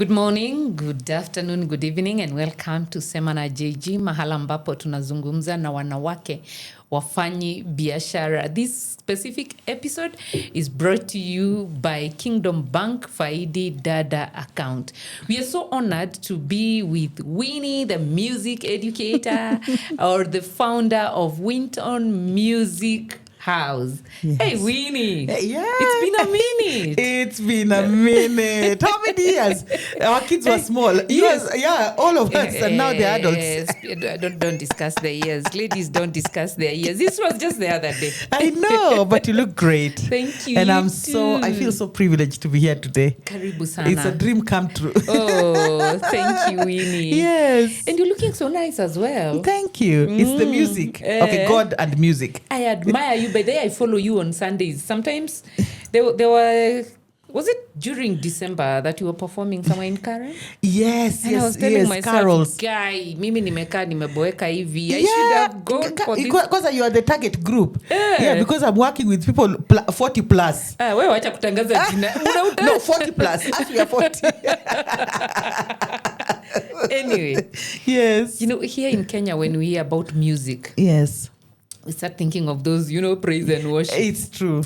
Good morning, good afternoon, good evening and welcome to Sema na JG, mahala ambapo tunazungumza na wanawake wafanyi biashara. This specific episode is brought to you by Kingdom Bank Faidi Dada account. We are so honored to be with Winnie, the music educator or the founder of Winton Music House. Yes. Hey, Winnie. Yeah. It's been a minute. It's been a minute. How many years? Our kids were small. Yes. All of us, and now they're adults. Yes. Don't discuss the years. Ladies, don't discuss their years. This was just the other day. I know, but you look great. Thank you. And you I feel so privileged to be here today. Karibu sana. It's a dream come true. Oh, thank you, Winnie. Yes. And you're looking so nice as well. Thank you. It's the music. Okay, God and music. I admire you. By the way, I follow you on Sundays. Sometimes there were... Was it during December that you were performing somewhere in Karen? Yes, and I was telling myself, carols. Guy, mimi nimekaa nimeboeka hivi. I should have gone for this. Because you are the target group. Yeah, because I'm working with people 40 plus. Wewe wacha kutangaza jina. No, 40 plus. As we are 40. Anyway. Yes. You know, here in Kenya, when we hear about music, yes, we start thinking of those, praise and worship. It's true.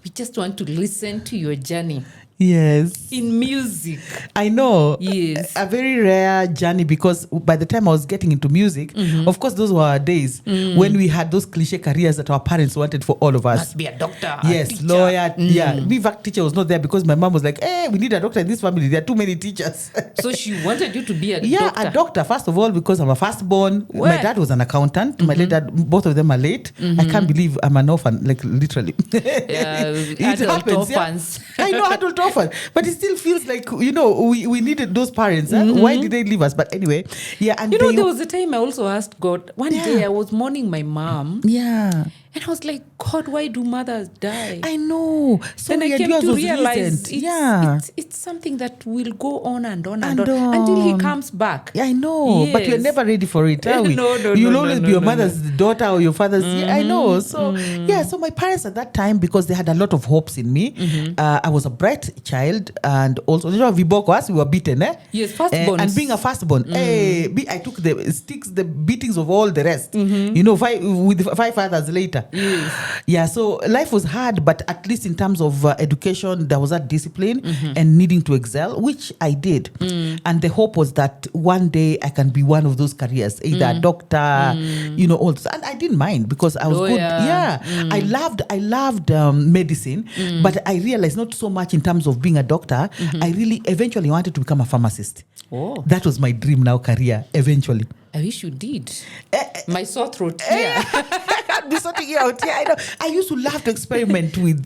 We just want to listen to your journey. Yes. In music. I know. Yes. A very rare journey because by the time I was getting into music, of course, those were our days when we had those cliche careers that our parents wanted for all of us. Must be a doctor, yes, a teacher. Lawyer. Yeah. Me, teacher was not there because my mom was like, hey, we need a doctor in this family. There are too many teachers. So she wanted you to be a doctor? Yeah, a doctor. First of all, because I'm a firstborn. What? My dad was an accountant. My dad, both of them are late. I can't believe I'm an orphan, like literally. Adult happens, orphans. Yeah? I know, adult orphan. But it still feels like, we needed those parents. Why did they leave us? But anyway, yeah. And there was a time I also asked God. One day I was mourning my mom. Yeah. And I was like, God, why do mothers die? I know. So then I came to realize it's something that will go on and on until he comes back. Yeah, I know. Yes. But you're never ready for it, are we? No. You'll always be your mother's daughter or your father's. Yeah, I know. So, so my parents at that time, because they had a lot of hopes in me, I was a bright child and also, Viboko, as we were beaten, eh? Yes, firstborn. And being a firstborn, I took the beatings of all the rest. With 5 others later. Yes. Yeah, so life was hard, but at least in terms of education, there was that discipline and needing to excel, which I did. And the hope was that one day I can be one of those careers, either a doctor, all this. And I didn't mind because I was good. Yeah, I loved medicine, but I realized not so much in terms of being a doctor. I really eventually wanted to become a pharmacist. Oh. That was my dream now career, eventually. I wish you did. My sore throat. Yeah. Be sorting it out. Yeah, I know. I used to love to experiment with,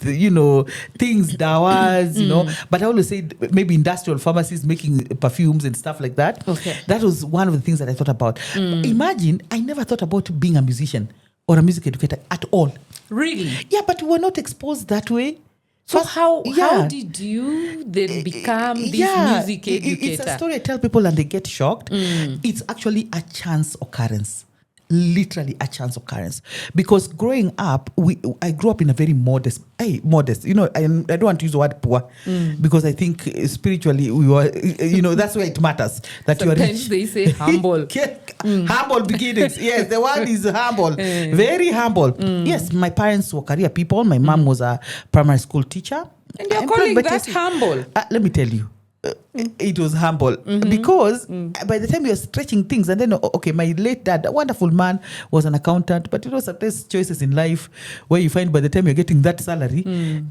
things, dawas, but I always said maybe industrial pharmacies making perfumes and stuff like that. Okay. That was one of the things that I thought about. Imagine, I never thought about being a musician or a music educator at all. Really? Yeah, but we were not exposed that way. So how did you then become this music educator? It's a story I tell people and they get shocked. It's actually a chance occurrence. Literally a chance occurrence. Because growing up, I grew up in a very modest. I don't want to use the word poor because I think spiritually we were, that's where it matters. That Sometimes you are rich. They say humble. Humble beginnings. Yes, the word is humble. Very humble. Yes, my parents were career people. My mom was a primary school teacher. And you're calling that humble? Let me tell you. It was humble because by the time you're stretching things and then my late dad, a wonderful man, was an accountant, but sometimes choices in life where you find by the time you're getting that salary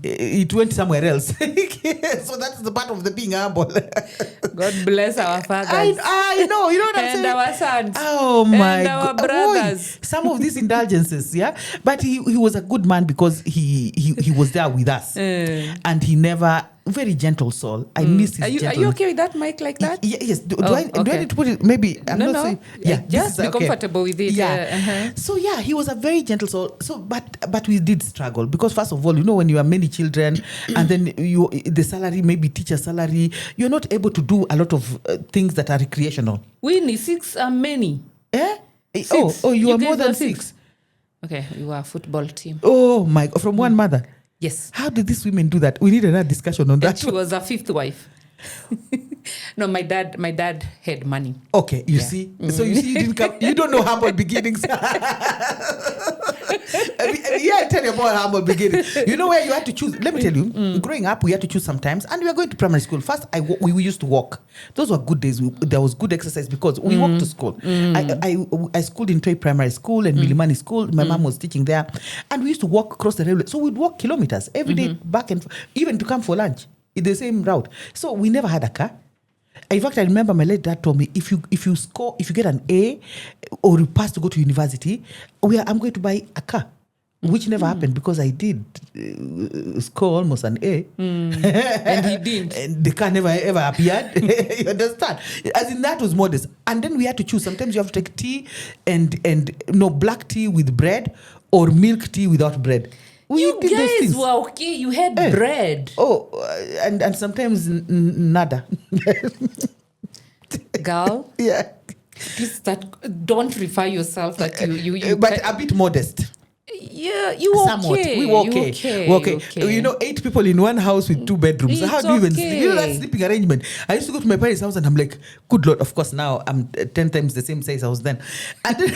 it went somewhere else. So that's the part of the being humble. God bless our fathers. I know, you know what I'm saying? And our sons. Oh my and our God. brothers. Some of these indulgences, yeah. But he was a good man because he was there with us. And he never, very gentle soul. I miss his gentleness. Are you okay with that mic like that? Yes. Do I need to put it? Maybe I'm not saying. Yeah, just be comfortable with it. Yeah. So yeah, he was a very gentle soul. So, but we did struggle because first of all, when you have many children, and then the salary, maybe teacher salary, you're not able to do a lot of things that are recreational. Winnie, 6 are many. Eh? 6. You are more than 6. Okay, you are a football team. Oh my God, from one mother. Yes. How did these women do that? We need another discussion on that. And she was a 5th wife. No, my dad had money. Okay, you see? So you see, you didn't come, you don't know humble beginnings. I tell you about humble beginnings. You know where you had to choose? Let me tell you, growing up, we had to choose sometimes, and we were going to primary school. First, we used to walk. Those were good days. There was good exercise because we walked to school. I schooled in Troy Primary School and Milimani School. My mom was teaching there, and we used to walk across the railway. So we'd walk kilometers every day back and even to come for lunch in the same route. So we never had a car. In fact, I remember my late dad told me, if you get an A or you pass to go to university, I'm going to buy a car, which never happened because I did score almost an A. And he didn't. And the car never ever appeared. You understand? As in, that was modest. And then we had to choose. Sometimes you have to take tea and black tea with bread or milk tea without bread. You guys were okay. You had bread. Oh, and sometimes nada. Girl. Yeah. Please don't refer yourself that you but a bit modest. Yeah, you okay. Somewhat. We were okay. We're okay. 8 people in one house with 2 bedrooms. It's How do you even sleep? You know that sleeping arrangement. I used to go to my parents' house and I'm like, good Lord, of course now I'm 10 times the same size I was then. And then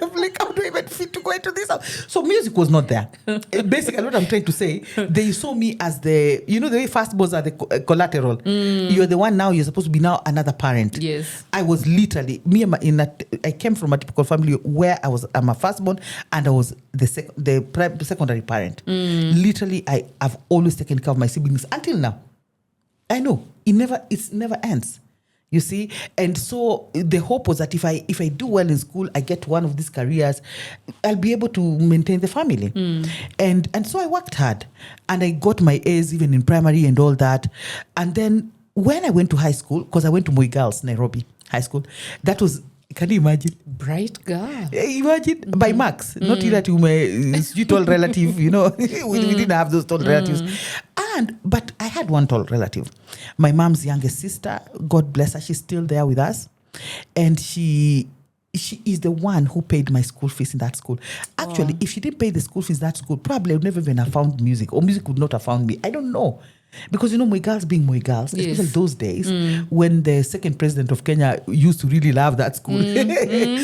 I'm like, how do I even fit to go into this house? So music was not there. Basically, what I'm trying to say, they saw me as the way firstborns are the collateral. You're the one now, you're supposed to be now another parent. Yes. I was literally, I came from a typical family where I'm a firstborn and I was the secondary parent. Literally, I've always taken care of my siblings until now. I know it never ends. You see, and so the hope was that if I do well in school, I get one of these careers, I'll be able to maintain the family. And so I worked hard, and I got my A's even in primary and all that. And then when I went to high school, because I went to Moi Girls, Nairobi High School, that was. Can you imagine? Bright girl. Imagine by marks, not that you tall relative, we didn't have those tall relatives. But I had one tall relative, my mom's youngest sister. God bless her, she's still there with us, and she is the one who paid my school fees in that school. Actually, if she didn't pay the school fees in that school, probably I would never even have found music, or music would not have found me. I don't know. Because Moi Girls being Moi Girls, especially those days when the second president of Kenya used to really love that school, they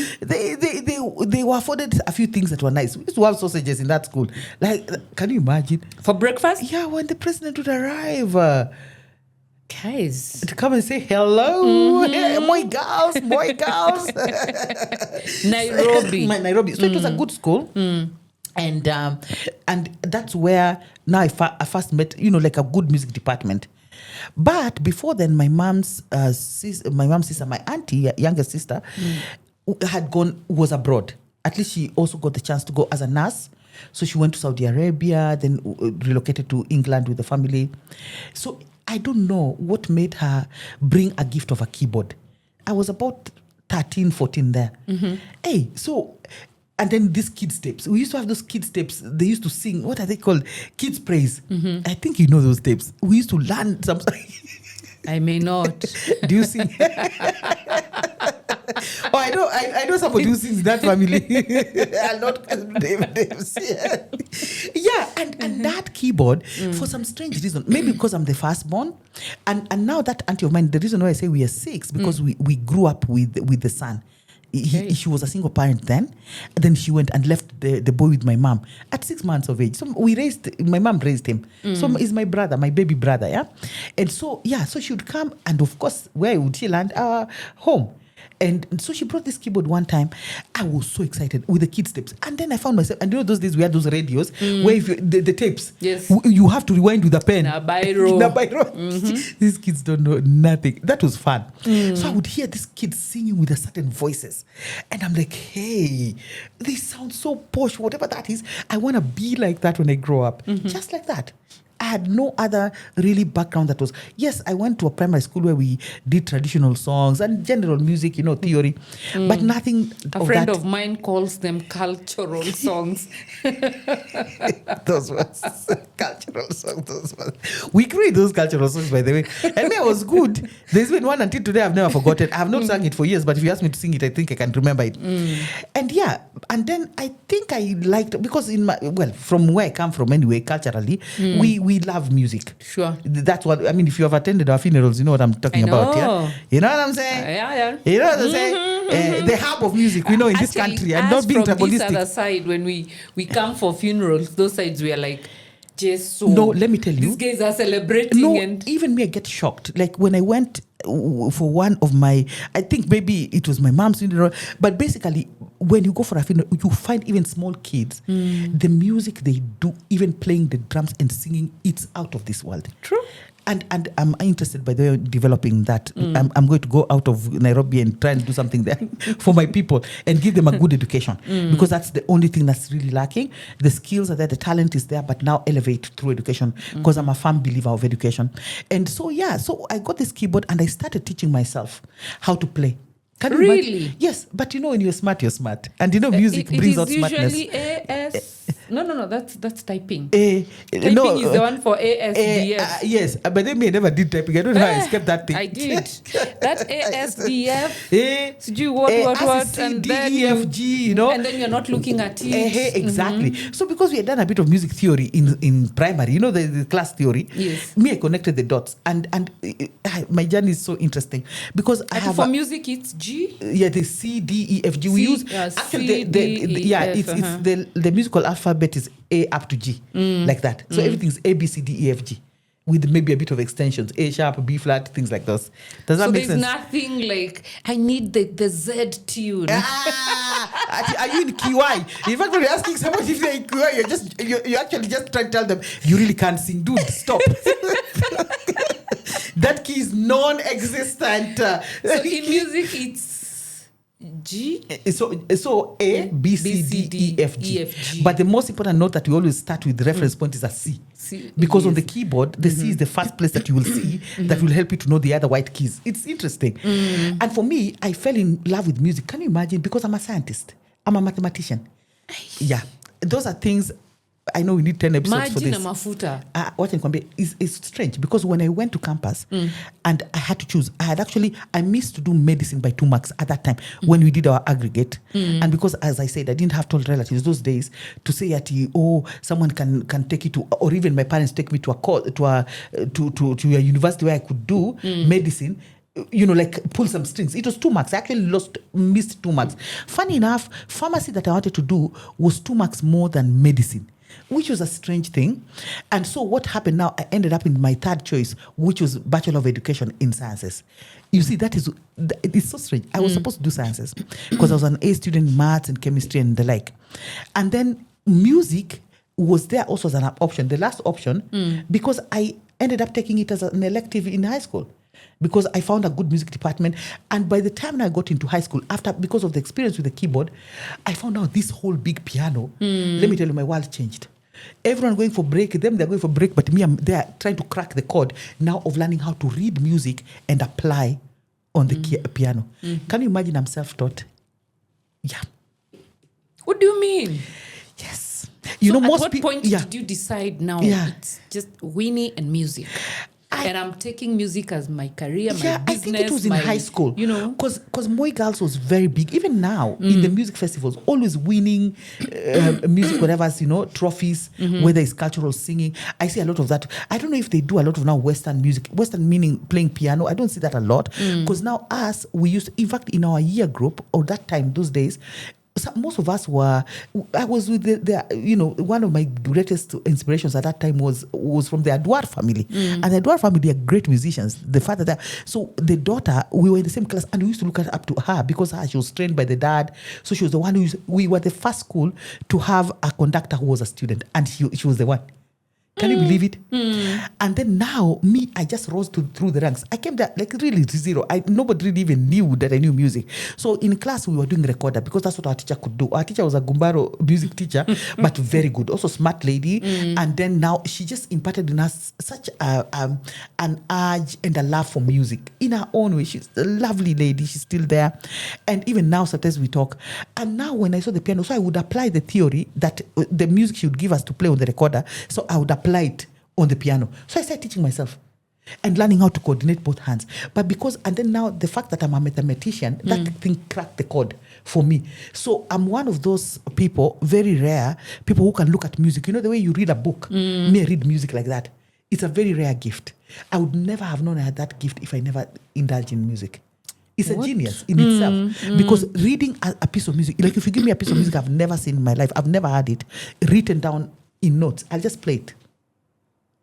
were afforded a few things that were nice. We used to have sausages in that school. Like, can you imagine? For breakfast? Yeah, when the president would arrive. Guys. To come and say hello. Moi Girls. Nairobi. So it was a good school. And that's where now I first met, like a good music department. But before then, my mom's sister, my auntie, younger sister, was abroad. At least she also got the chance to go as a nurse. So she went to Saudi Arabia, then relocated to England with the family. So I don't know what made her bring a gift of a keyboard. I was about 13, 14 there. Hey, so... And then these kids tapes. We used to have those kids tapes. They used to sing. What are they called? Kids praise. I think you know those tapes. We used to learn some. I may not. Do you sing? Oh, I know somebody who sings in that family. I'll not yeah, and that keyboard, for some strange reason, maybe because I'm the firstborn, and now that auntie of mine, the reason why I say we are 6, because we grew up with the son. She was a single parent then. Then she went and left the boy with my mom at 6 months of age. So my mom raised him. So he's my brother, my baby brother, yeah? And so she would come, and of course, where would she land? Home. And so she brought this keyboard one time. I was so excited with the kids' tapes. And then I found myself, and those days we had those radios where if the tapes, yes, you have to rewind with a pen. Na biro. These kids don't know nothing. That was fun. So I would hear these kids singing with a certain voices. And I'm like, hey, they sound so posh, whatever that is. I want to be like that when I grow up. Just like that. I had no other really background that was... Yes, I went to a primary school where we did traditional songs and general music, theory, but nothing A friend of mine calls them cultural songs. Those ones. Cultural songs, those ones. We create those cultural songs, by the way. And it was good. There's been one until today I've never forgotten. I have not sung it for years, but if you ask me to sing it, I think I can remember it. And and then I think I liked... Because from where I come from anyway, culturally, we love music. Sure. That's what I mean. If you have attended our funerals, you know what I'm talking about. Yeah, you know what I'm saying. Yeah. You know what I'm saying. The hub of music, we know in this country, and not being from this tribalistic. other side, when we come for funerals, those sides we are like, just so. No, let me tell you, these guys are celebrating. No, and even me, I get shocked. Like when I went for one of my, I think maybe it was my mom's funeral, but basically when you go for a funeral, you find even small kids, the music they do, even playing the drums and singing, it's out of this world. True. And I'm interested, by the way, developing that. I'm going to go out of Nairobi and try and do something there for my people and give them a good education, because that's the only thing that's really lacking. The skills are there, the talent is there, but now elevate through education, because I'm a firm believer of education. And so, so I got this keyboard and I started teaching myself how to play. Can you Really? imagine? Yes, but you know, when you're smart, you're smart. And you know, music brings out smartness. It is usually AS. No, that's typing. Typing is the one for ASDF. Yes, but then me, I never did typing. I don't know how I escaped that thing. I did. That ASDF. What, and D, then E, F, G, you know. And then you're not looking at it. Exactly. So because we had done a bit of music theory in primary, you know, the class theory. Yes. Me, I connected the dots, and my journey is so interesting because I have for music it's G. Yeah, the C, D, E, F, G. We use actually it's the musical alphabet is A up to G, like that. So everything's A, B, C, D, E, F, G, with maybe a bit of extensions, A sharp, B flat, things like those. Does that make sense? So there's nothing like, I need the Z tune. Are you in key Y? In fact, when you're asking someone if they're in key Y, you're actually just trying to tell them, you really can't sing. Dude, stop. That key is non-existent. So in music, it's G? So A, B, C, D, E, F, G. But the most important note that we always start with, the reference point is a C. Because on the keyboard, the C is the first place that you will see that will help you to know the other white keys. It's interesting. And for me, I fell in love with music. Can you imagine? Because I'm a scientist. I'm a mathematician. Yeah. Those are things. I know we need 10 episodes for this. Mafuta. What I can be is strange, because when I went to campus and I had to choose, I missed to do medicine by 2 marks at that time when we did our aggregate. And because, as I said, I didn't have tall relatives those days to say that, someone can take you to, or even my parents take me to a university where I could do medicine. Like pull some strings. It was 2 marks. I actually missed 2 marks. Funny enough, pharmacy that I wanted to do was 2 marks more than medicine, which was a strange thing. And so what happened now, I ended up in my third choice, which was Bachelor of Education in Sciences. You see, it's so strange. I was supposed to do sciences because I was an A student in maths and chemistry and the like. And then music was there also as an option, the last option, because I ended up taking it as an elective in high school, because I found a good music department. And by the time I got into high school, because of the experience with the keyboard, I found out this whole big piano. Let me tell you, my world changed. Everyone going for break, they're going for break, but me, I'm there trying to crack the code now of learning how to read music and apply on the piano. Can you imagine? I'm self-taught. Yeah. What do you mean? Yes. At what point did you decide now it's just Winnie and music? And I'm taking music as my career, my business. I think it was in high school. Because Moi Girls was very big. Even now, in the music festivals, always winning music, whatever, trophies, whether it's cultural singing. I see a lot of that. I don't know if they do a lot of now Western music. Western meaning playing piano. I don't see that a lot. Because now we used to, in fact, in our year group, or that time, those days, most of us I was with one of my greatest inspirations at that time was from the Adwar family. And the Adwar family are great musicians. The father there. So the daughter, we were in the same class and we used to look up to her because she was trained by the dad. So she was the one we were the first school to have a conductor who was a student, and she was the one. Can you believe it? And then now, I just rose through the ranks. I came there like really zero. Nobody really even knew that I knew music. So in class, we were doing recorder because that's what our teacher could do. Our teacher was a Gumbaro music teacher, but very good. Also smart lady. And then now she just imparted in us such an urge and a love for music in her own way. She's a lovely lady. She's still there. And even now, sometimes we talk. And now when I saw the piano, so I would apply the theory that the music she would give us to play on the recorder. So I would apply it on the piano. So I started teaching myself and learning how to coordinate both hands. And then now the fact that I'm a mathematician, that thing cracked the code for me. So I'm one of those people, very rare, people who can look at music. You know the way you read a book? Me, I read music like that. It's a very rare gift. I would never have known I had that gift if I never indulged in music. It's a genius in itself. Because reading a piece of music, like if you give me a piece of music I've never seen in my life, I've never had it written down in notes, I'll just play it.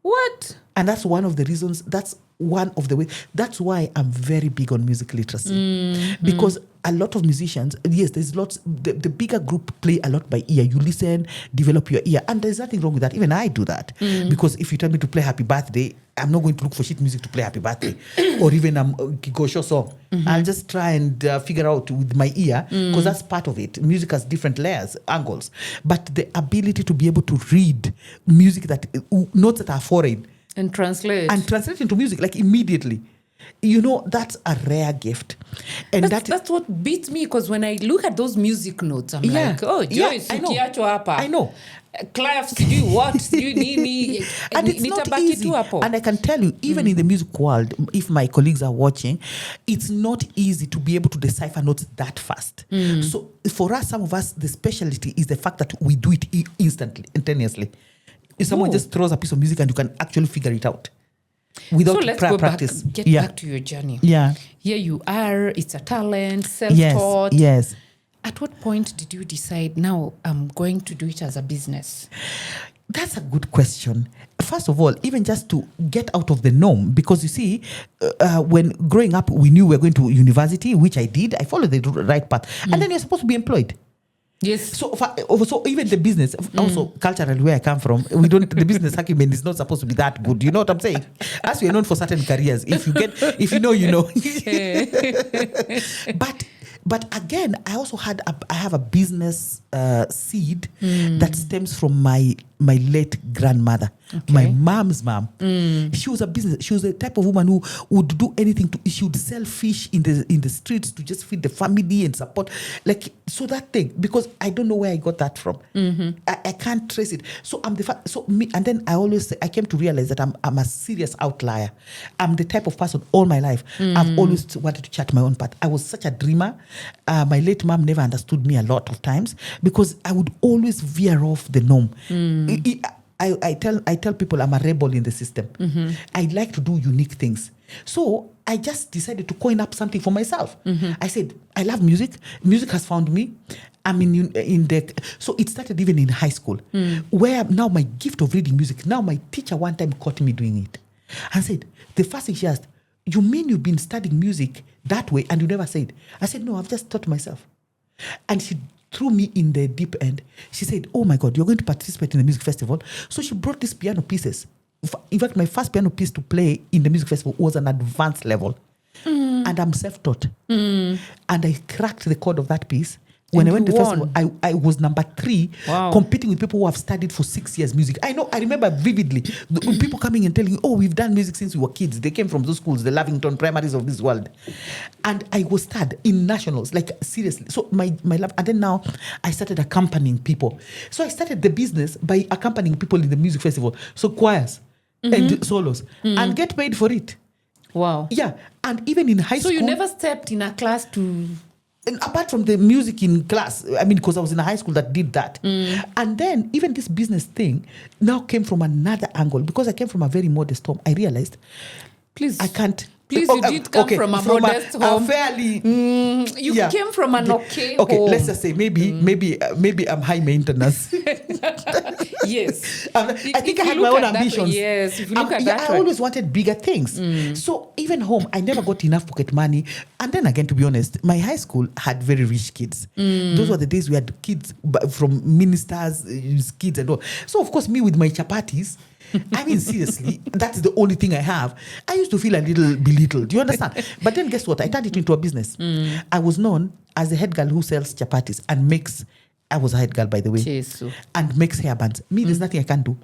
What? And that's one of the reasons, that's one of the ways, that's why I'm very big on music literacy. Because a lot of musicians, yes, there's lots, the bigger group play a lot by ear. You listen, develop your ear. And there's nothing wrong with that. Even I do that. Because if you tell me to play Happy Birthday, I'm not going to look for shit music to play Happy Birthday. Or even a Kigosho song. I'll just try and figure out with my ear, because that's part of it. Music has different layers, angles. But the ability to be able to read music that, notes that are foreign, and translate into music, like immediately. You know, that's a rare gift. And that's what beats me, because when I look at those music notes, I'm like, oh, Joyce, ukiachwa hapa. I know. Clive, sijui what, sijui nini. And it's not easy. And I can tell you, even in the music world, if my colleagues are watching, it's not easy to be able to decipher notes that fast. So for us, some of us, the specialty is the fact that we do it instantly, instantaneously. If someone just throws a piece of music and you can actually figure it out without so let's prior go practice. Get back to your journey. Yeah. Here you are. It's a talent, self-taught. Yes. At what point did you decide, now I'm going to do it as a business? That's a good question. First of all, even just to get out of the norm, because you see, when growing up, we knew we were going to university, which I did. I followed the right path. And then you're supposed to be employed. Yes. So even the business, also culturally where I come from, the business acumen is not supposed to be that good. You know what I'm saying? As we are known for certain careers, if you know, you know. But again, I have a business seed that stems from my late grandmother, my mom's mom. She was the type of woman who would do anything she would sell fish in the streets to just feed the family and support, like, so that thing, because I don't know where I got that from. I can't trace it. So and then I came to realize that I'm a serious outlier. I'm the type of person all my life I've always wanted to chart my own path. I was such a dreamer. My late mom never understood me a lot of times because I would always veer off the norm. I tell people I'm a rebel in the system. I like to do unique things. So I just decided to coin up something for myself. I said, I love music. Music has found me. I'm so it started even in high school, where now my gift of reading music, now my teacher one time caught me doing it and said, the first thing she asked, you mean you've been studying music that way and you never said? I said, no, I've just taught myself. And she threw me in the deep end. She said, oh my God, you're going to participate in the music festival. So she brought these piano pieces. In fact, my first piano piece to play in the music festival was an advanced level. And I'm self-taught. And I cracked the chord of that piece. When I went to the festival, I was number 3, competing with people who have studied for 6 years music. I remember vividly people coming and telling me, oh, we've done music since we were kids. They came from those schools, the Lavington primaries of this world. And I was third in nationals, like seriously. So my love, and then now I started accompanying people. So I started the business by accompanying people in the music festival. So choirs and solos and get paid for it. Wow. Yeah. And even in high school. So you never stepped in a class to... And apart from the music in class, I mean, because I was in a high school that did that. And then even this business thing now came from another angle. Because I came from a very modest home, I realized, I can't. Please, you did come from a modest home. Fairly. You came from an okay home. Okay, let's just say maybe I'm high maintenance. Yes. I think I had my own ambitions. Yes, if you look at that I always wanted bigger things. So even home, I never got enough pocket money. And then again, to be honest, my high school had very rich kids. Those were the days we had kids from ministers, kids and all. So of course, me with my chapatis, I mean, seriously, that's the only thing I have. I used to feel a little belittled. Do you understand? But then guess what? I turned it into a business. I was known as the head girl who sells chapatis and makes... I was a head girl, by the way. Jesu. And makes hairbands. Me, there's nothing I can do.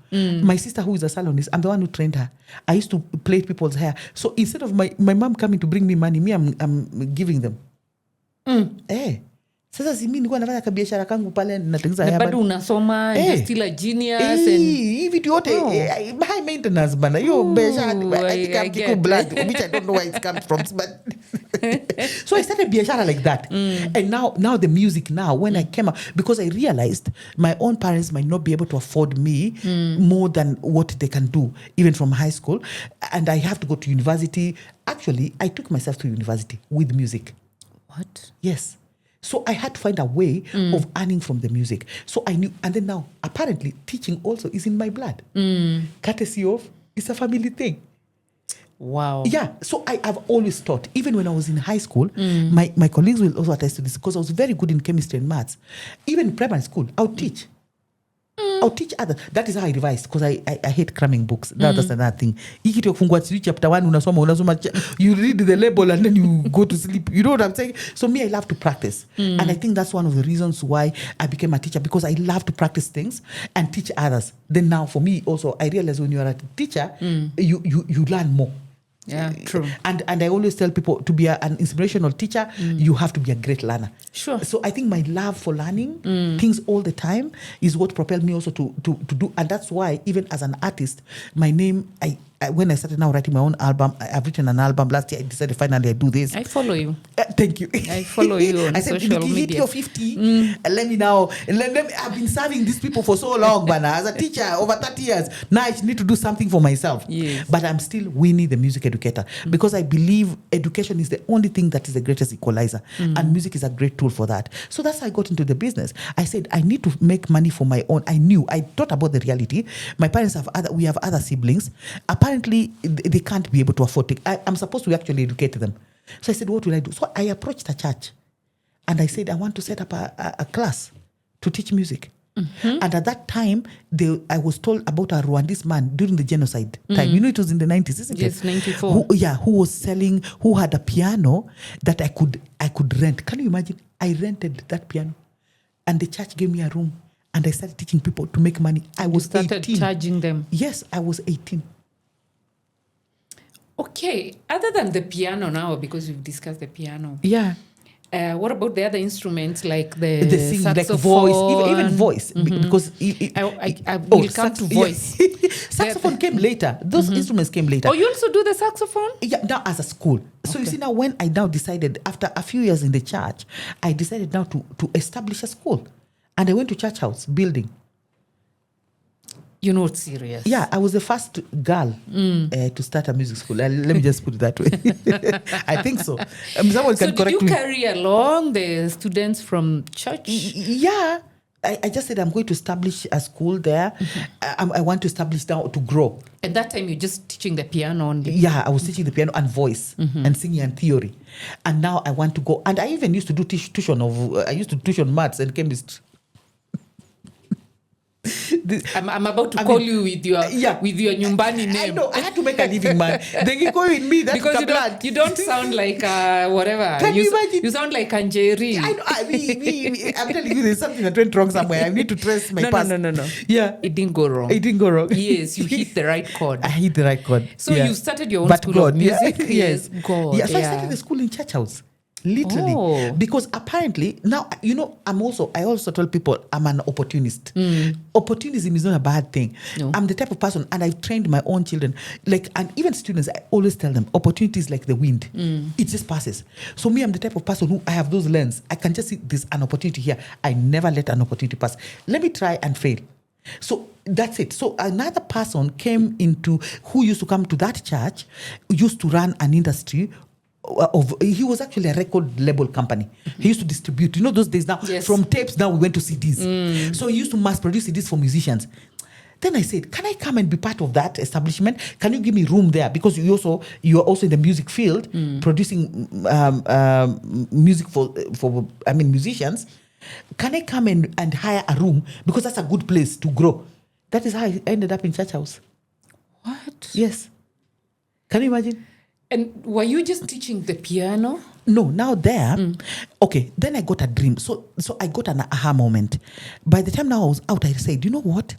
My sister, who is a salonist, I'm the one who trained her. I used to plait people's hair. So instead of my mom coming to bring me money, I'm giving them. Sasa si mimi nilikuwa nafanya kabiashara kangu pale natengeneza Na haya bado unasoma, you're still a genius and hii vitu yote high maintenance bana. Hiyo biashara I think I'm get tickle blood which I don't know where it comes from but so I started biashara like that. And now the music now when I came out, because I realized my own parents might not be able to afford me more than what they can do even from high school, and I have to go to university. Actually, I took myself to university with music. What? Yes. So I had to find a way of earning from the music. So I knew, and then now apparently teaching also is in my blood. Courtesy of, it's a family thing. Wow. Yeah, so I've always taught. Even when I was in high school, my colleagues will also attest to this because I was very good in chemistry and maths. Even in primary school, I'll teach. I'll teach others. That is how I revised because I hate cramming books. That's another thing. Hiki kufungua chapter 1 unasoma you read the label and then you go to sleep. You know what I'm saying? So me, I love to practice. And I think that's one of the reasons why I became a teacher, because I love to practice things and teach others. Then now for me also, I realize when you are a teacher, you learn more. Yeah, true. And I always tell people, to be an inspirational teacher, you have to be a great learner. Sure. So I think my love for learning things all the time is what propelled me also to do. And that's why even as an artist, my name, I when I started now writing my own album, I've written an album. Last year I decided finally I do this. I follow you. Thank you. I follow you on I said, social hit media. your 50. Let me now. Let me, I've been serving these people for so long, Bana. As a teacher, over 30 years. Now I need to do something for myself. Yes. But I'm still Winnie, the music educator. Because I believe education is the only thing that is the greatest equalizer. And music is a great tool for that. So that's how I got into the business. I said, I need to make money for my own. I thought about the reality. My parents we have other siblings. Apparently, they can't be able to afford it. I'm supposed to actually educate them. So I said, what will I do? So I approached a church and I said, I want to set up a class to teach music. And at that time, I was told about a Rwandese man during the genocide time. You know, it was in the 90s, isn't it? Yes, 94. Who was selling, who had a piano that I could rent. Can you imagine? I rented that piano and the church gave me a room and I started teaching people to make money. I was 18. You started charging them? Yes, I was 18. Okay, other than the piano now, because we've discussed the piano. Yeah. What about the other instruments like the singing, saxophone? like voice, even voice, because I will come to voice. Saxophone came later. Those instruments came later. Oh, you also do the saxophone? Yeah, now as a school. So you see now, when I now decided, after a few years in the church, I decided now to establish a school, and I went to church house building. You're not serious. Yeah, I was the first girl to start a music school. Let me just put it that way. I think so. Someone can correct me. So did you carry along the students from church? Yeah. I just said I'm going to establish a school there. I want to establish now to grow. At that time, you're just teaching the piano only? Yeah, I was teaching the piano and voice and singing and theory. And now I want to go. And I even used to do tuition I used to tuition maths and chemistry. I'm about to call you with your nyumbani name. I know, I had to make a living, man. They can call with me. That's because you don't sound like whatever. Can you imagine? You sound like Anjeri. I know. I'm telling you, there's something that went wrong somewhere. I need to trace my past. No. Yeah. It didn't go wrong. Yes, you hit the right chord. I hit the right chord. So you started your own school of music? Yes. God. Yeah, so I started the school in church house. Literally. Because apparently, now, you know, I also tell people I'm an opportunist. Opportunism is not a bad thing. No. I'm the type of person, and I've trained my own children, and even students, I always tell them, opportunity is like the wind. It just passes. So me, I'm the type of person who, I have those lenses. I can just see there's an opportunity here. I never let an opportunity pass. Let me try and fail. So that's it. So another person who used to come to that church, used to run an industry he was actually a record label company. He used to distribute. You know those days now, from tapes now we went to CDs. So he used to mass produce CDs for musicians. Then I said, can I come and be part of that establishment? Can you give me room there? Because you are also in the music field, producing music for musicians. Can I come and hire a room? Because that's a good place to grow. That is how I ended up in church house. What? Yes. Can you imagine? And were you just teaching the piano? No, now there. Okay, then I got a dream. So I got an aha moment. By the time now I was out, I said, you know what?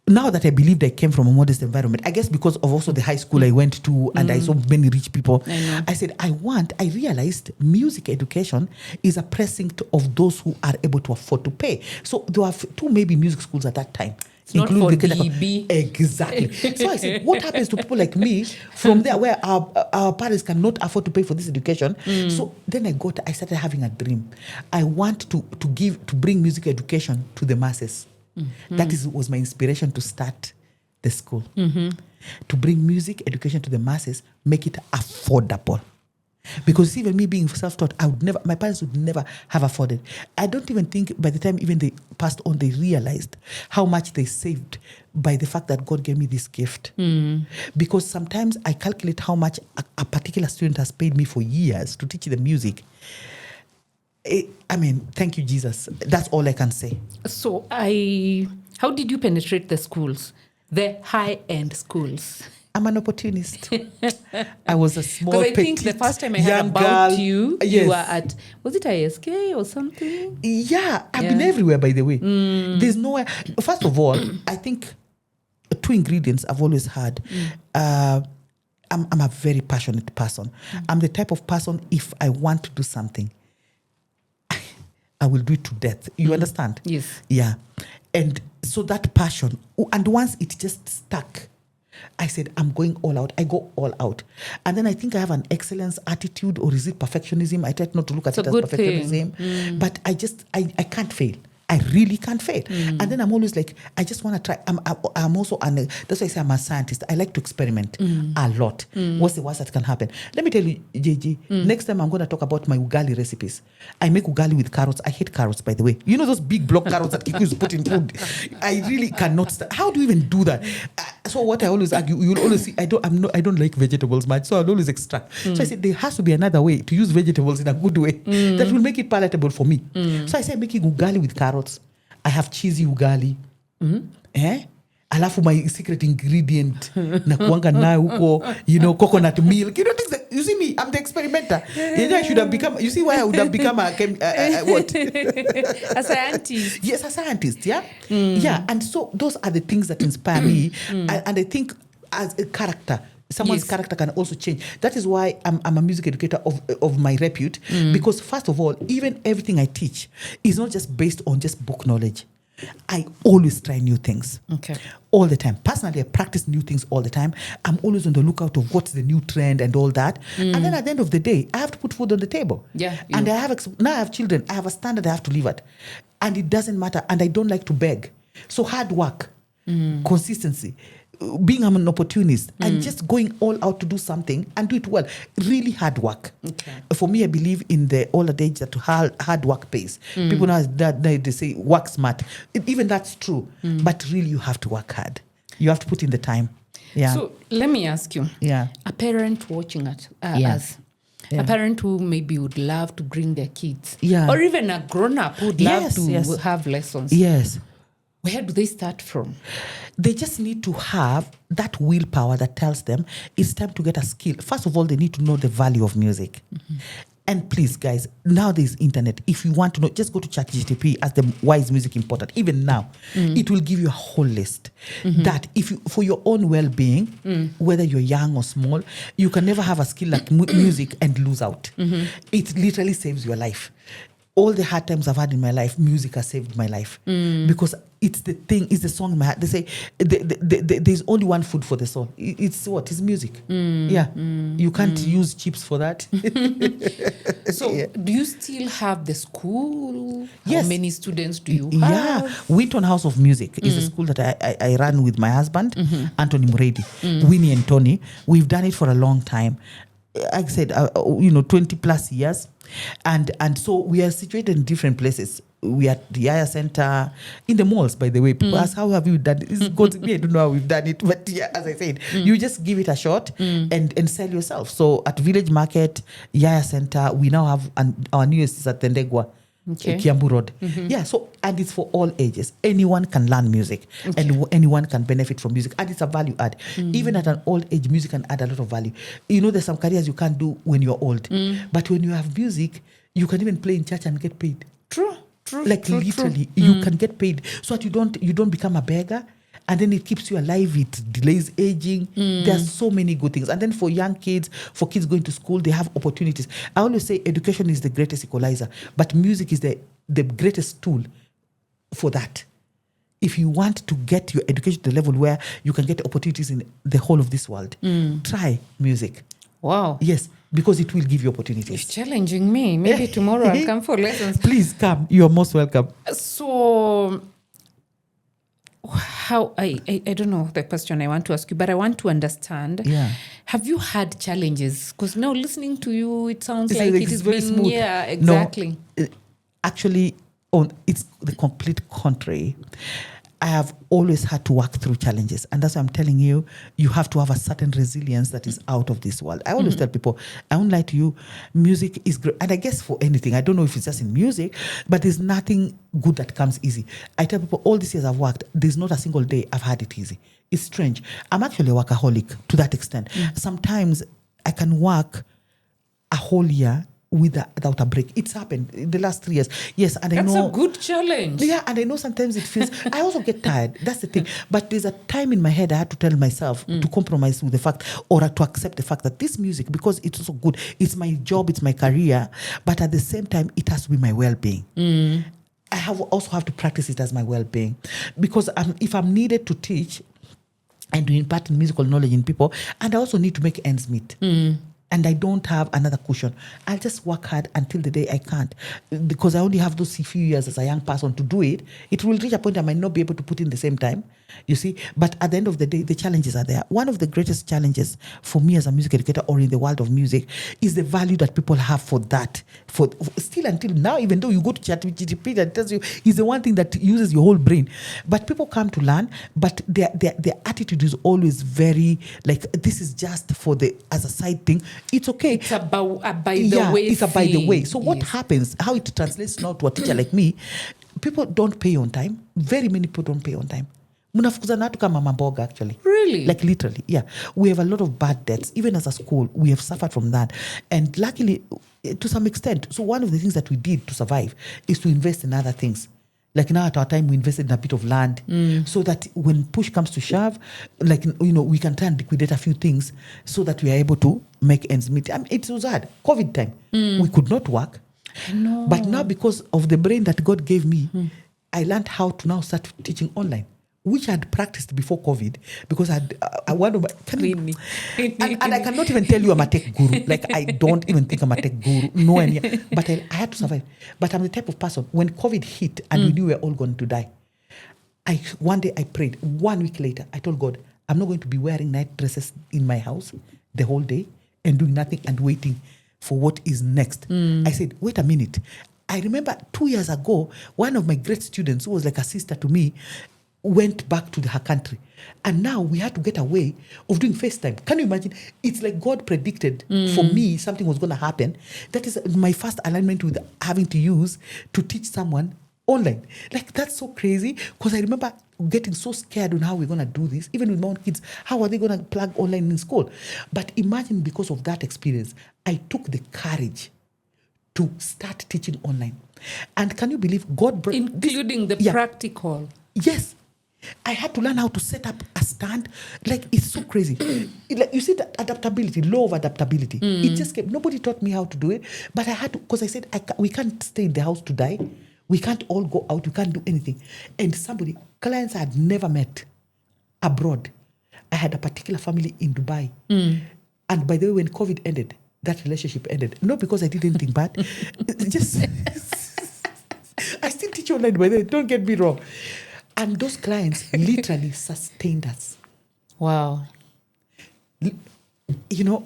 now that I believed I came from a modest environment, I guess because of also the high school I went to and I saw many rich people, I said, I realized music education is a precinct of those who are able to afford to pay. So there were two maybe music schools at that time. It's not for DB. Exactly. So I said, what happens to people like me from there where our parents cannot afford to pay for this education? So then I started having a dream. I want to bring music education to the masses. That was my inspiration to start the school. To bring music education to the masses, make it affordable. Because even me being self-taught, my parents would never have afforded. I don't even think by the time even they passed on, they realized how much they saved by the fact that God gave me this gift. Because sometimes I calculate how much a particular student has paid me for years to teach them music. Thank you, Jesus. That's all I can say. So how did you penetrate the schools, the high-end schools? I'm an opportunist. I was a small, because I think the first time I heard about you, you were at, was it ISK or something? Yeah, I've been everywhere, by the way. There's nowhere. First of all, I think two ingredients I've always had. I'm a very passionate person. I'm the type of person, if I want to do something, I will do it to death. You understand? Yes. Yeah. And so that passion, and once it just stuck, I said, I'm going all out. I go all out. And then I think I have an excellence attitude, or is it perfectionism? I try not to look at it as perfectionism. But I can't fail. I really can't fail. And then I'm always like, I just want to try. I'm also, that's why I say I'm a scientist. I like to experiment a lot. What's the worst that can happen? Let me tell you, JG, next time I'm going to talk about my ugali recipes. I make ugali with carrots. I hate carrots, by the way. You know those big block carrots that Kikuyus put in food? I really cannot stand. How do you even do that? So what I always argue, you'll always see, I don't like vegetables much, so I'll always extract. So I said, there has to be another way to use vegetables in a good way that will make it palatable for me. So I said, making ugali with carrots. I have cheesy ugali. Alafu my secret ingredient na kuanga nayo huko, coconut milk. Things that, you see me, I'm the experimenter. I should have become, you see why I would have become what? A scientist. Yes, a scientist, yeah? Yeah, and so those are the things that inspire me. And I think as a character, someone's character can also change. That is why I'm a music educator of my repute. Because first of all, even everything I teach is not just based on just book knowledge. I always try new things. Okay. All the time. Personally, I practice new things all the time. I'm always on the lookout of what's the new trend and all that. And then at the end of the day, I have to put food on the table. Yeah. And now I have children. I have a standard I have to live at. And it doesn't matter. And I don't like to beg. So hard work, consistency, being an opportunist and just going all out to do something and do it well. Really hard work. Okay. For me, I believe in the older age that hard work pays. People now they say work smart. Even that's true. But really, you have to work hard. You have to put in the time. Yeah. So let me ask you. Yeah. A parent watching us, a parent who maybe would love to bring their kids, or even a grown-up who would love to have lessons. Yes. Where do they start from? They just need to have that willpower that tells them it's time to get a skill. First of all, they need to know the value of music. And please, guys, now there's internet. If you want to know, just go to ChatGPT as the why is music important. Even now, it will give you a whole list that if you, for your own well-being, whether you're young or small, you can never have a skill like music and lose out. It literally saves your life. All the hard times I've had in my life, music has saved my life. Because it's the song in my heart. They say there's only one food for the soul. It's what? It's music. Yeah. You can't use chips for that. So do you still have the school? Yes. How many students do you have? Yeah. Winton House of Music is a school that I run with my husband, Anthony Muredi, Winnie and Tony. We've done it for a long time. Like I said, 20 plus years. And so we are situated in different places. We are at the Yaya Center, in the malls, by the way. People ask, how have you done it? It's got to be, I don't know how we've done it. But yeah, as I said, you just give it a shot and sell yourself. So at Village Market, Yaya Center, we now have our newest is at Tendegwa. Kiambu Road. Yeah, so, and it's for all ages. Anyone can learn music and anyone can benefit from music. And it's a value add. Even at an old age, music can add a lot of value. There's some careers you can't do when you're old. But when you have music, you can even play in church and get paid. True. Literally, you can get paid so that you don't become a beggar. and then it keeps you alive. It delays aging. There are so many good things. And then for young kids, for kids going to school, they have opportunities. I always say education is the greatest equalizer, but music is the greatest tool for that. If you want to get your education to the level where you can get opportunities in the whole of this world, try music. Wow. Yes, because it will give you opportunities. It's challenging me. Maybe tomorrow I'll come for lessons. Please come. You're most welcome. So, how I don't know the question I want to ask you, but I want to understand. Yeah. Have you had challenges? Because now listening to you, it sounds It's like like it is very been smooth. Yeah, exactly. No, actually, it's the complete contrary. I have always had to work through challenges. And that's why I'm telling you, you have to have a certain resilience that is out of this world. I always tell people, I won't lie to you, music is great. And I guess for anything, I don't know if it's just in music, but there's nothing good that comes easy. I tell people, all these years I've worked, there's not a single day I've had it easy. It's strange. I'm actually a workaholic to that extent. Sometimes I can work a whole year without a break. It's happened in the last 3 years. Yes, and I know That's a good challenge. Yeah, and I know sometimes it feels. I also get tired. That's the thing. But there's a time in my head I had to tell myself to compromise with the fact, or to accept the fact that this music, because it's so good, it's my job, it's my career, but at the same time, it has to be my well-being. I also have to practice it as my well-being, because if I'm needed to teach and to impart musical knowledge in people, and I also need to make ends meet. And I don't have another cushion. I'll just work hard until the day I can't. Because I only have those few years as a young person to do it. It will reach a point I might not be able to put in the same time. You see? But at the end of the day, the challenges are there. One of the greatest challenges for me as a music educator or in the world of music is the value that people have for that. For still until now, even though you go to ChatGPT and it tells you, it's the one thing that uses your whole brain. But people come to learn, but their attitude is always very, like, this is just for as a side thing. It's okay. It's about by the way. It's a by the way. So what Yes. happens, how it translates now to a teacher like me, people don't pay on time. Very many people don't pay on time. Munafukuzana watu kama mamboga, actually. Really? Like literally, yeah. We have a lot of bad debts. Even as a school, we have suffered from that. And luckily, to some extent, so one of the things that we did to survive is to invest in other things. Like now at our time, we invested in a bit of land so that when push comes to shove, like, we can try and liquidate a few things so that we are able to make ends meet. I mean, it was hard. COVID time. We could not work. No. But now because of the brain that God gave me, I learned how to now start teaching online, which I had practiced before COVID, because I one of my, Winnie. and I cannot even tell you I'm a tech guru. Like, I don't even think I'm a tech guru. No idea. But I had to survive. But I'm the type of person, when COVID hit and we knew we were all going to die, one day I prayed. 1 week later, I told God, I'm not going to be wearing night dresses in my house the whole day and doing nothing and waiting for what is next. I said, wait a minute. I remember 2 years ago, one of my great students, who was like a sister to me, went back to her country. And now we had to get a way of doing FaceTime. Can you imagine? It's like God predicted for me something was going to happen. That is my first alignment with having to use to teach someone online. Like, that's so crazy, because I remember getting so scared on how we're going to do this. Even with my own kids, how are they going to plug online in school? But imagine, because of that experience, I took the courage to start teaching online. And can you believe God including the practical? Yes. I had to learn how to set up a stand. Like, it's so crazy. Like, you see the adaptability, law of adaptability. It just came. Nobody taught me how to do it, but I had to, because I said, we can't stay in the house to die. We can't all go out. We can't do anything. And clients I had never met abroad. I had a particular family in Dubai. And by the way, when COVID ended, that relationship ended. Not because I did anything bad. Just, I still teach online, by the way. Don't get me wrong. And those clients literally sustained us. Wow.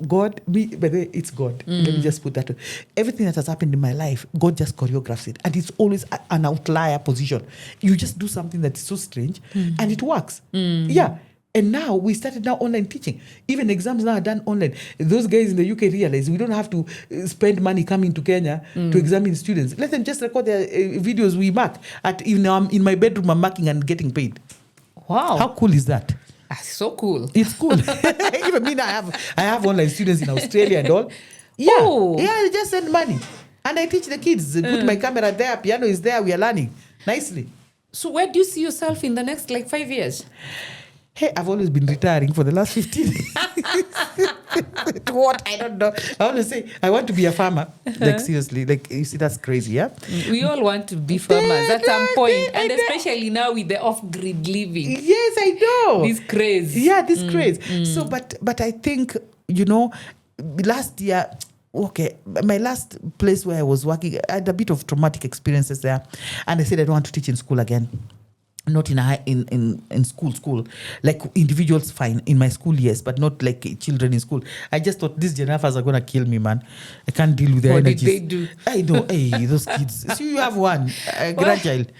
God, by the way, it's God. Let me just put that. Everything that has happened in my life, God just choreographs it. And it's always an outlier position. You just do something that is so strange and it works. Yeah. And now we started online teaching. Even exams now are done online. Those guys in the UK realize we don't have to spend money coming to Kenya to examine students. Let them just record their videos we mark. In my bedroom, I'm marking and getting paid. Wow. How cool is that? That's so cool. It's cool. Even me now, I have online students in Australia and all. Yeah. Oh. Yeah, I just send money. And I teach the kids. Put my camera there, piano is there, we are learning nicely. So where do you see yourself in the next like 5 years? Hey, I've always been retiring for the last 15. What? I don't know. I want to say, I want to be a farmer. Like, seriously. Like, you see, that's crazy, yeah? We all want to be farmers at some point, and especially now with the off-grid living. Yes, I know. This craze. Yeah, this craze. So, but I think, last year, okay, my last place where I was working, I had a bit of traumatic experiences there. And I said, I don't want to teach in school again. Not in school. Like individuals, fine. In my school, yes, but not like children in school. I just thought these giraffes are gonna kill me, man. I can't deal with their energies. What did they do? I know. Hey, those kids. So you have one, a grandchild.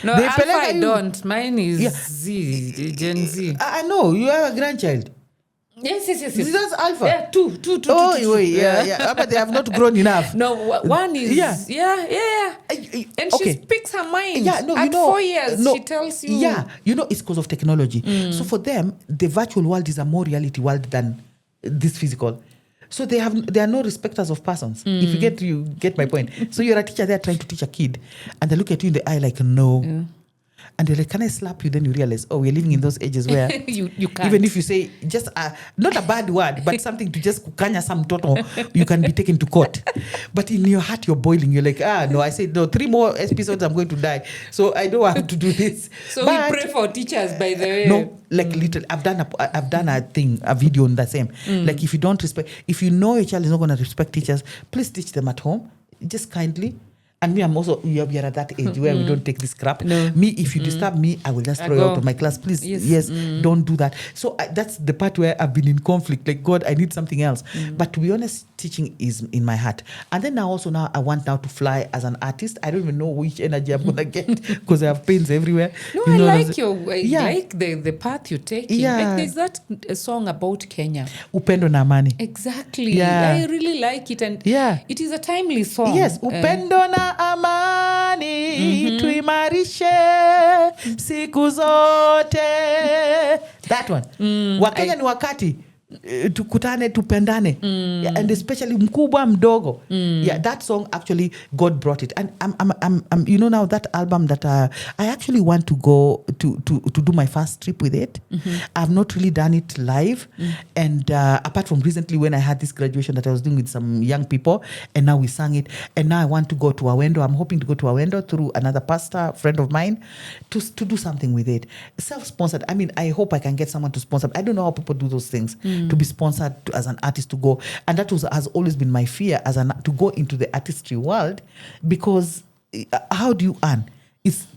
No, Alpha I don't. Mine is Z, Gen Z. I know. You have a grandchild. Yes. That's Alpha. Yeah, two. Wait, yeah. But they have not grown enough. No, one is yeah. And she speaks her mind. Yeah, no, at 4 years, she tells you. Yeah, it's because of technology. So for them, the virtual world is a more reality world than this physical. So they are no respecters of persons. If you get my point. So you're a teacher there trying to teach a kid, and they look at you in the eye like, no. Yeah. And they're like, can I slap you? Then you realize, we're living in those ages where you can't. Even if you say just not a bad word, but something to just kukanya some toto, you can be taken to court. But in your heart, you're boiling. You're like, no, I said, no, 3 more episodes, I'm going to die. So I don't want to do this. So we pray for teachers, by the way. No, like literally, I've done a video on the same. Like if you don't respect, if you know your child is not going to respect teachers, please teach them at home, just kindly. And me, I'm also, we are at that age where we don't take this crap. No. Me, if you disturb me, I will just throw you out of my class. Please, yes, don't do that. So that's the part where I've been in conflict. Like, God, I need something else. But to be honest, teaching is in my heart. And then now I want now to fly as an artist. I don't even know which energy I'm going to get because I have pains everywhere. No, I like the path you're taking. Yeah. Like there's that song about Kenya. Upendo na amani. Exactly. Yeah. I really like it. And it is a timely song. Yes, upendo na amani tuimarishe siku zote. That one. Wakenya ni wakati tukutane tupendane. And especially mkubwa mdogo. That song actually God brought it. And I'm now that album that I actually want to go to do my first trip with it. I've not really done it live. And apart from recently when I had this graduation that I was doing with some young people, and now we sang it. And now I want to go to Awendo. I'm hoping to go to Awendo through another pastor friend of mine to do something with it. Self-sponsored. I mean, I hope I can get someone to sponsor. I don't know how people do those things. To be sponsored as an artist to go. And that has always been my fear to go into the artistry world, because how do you earn?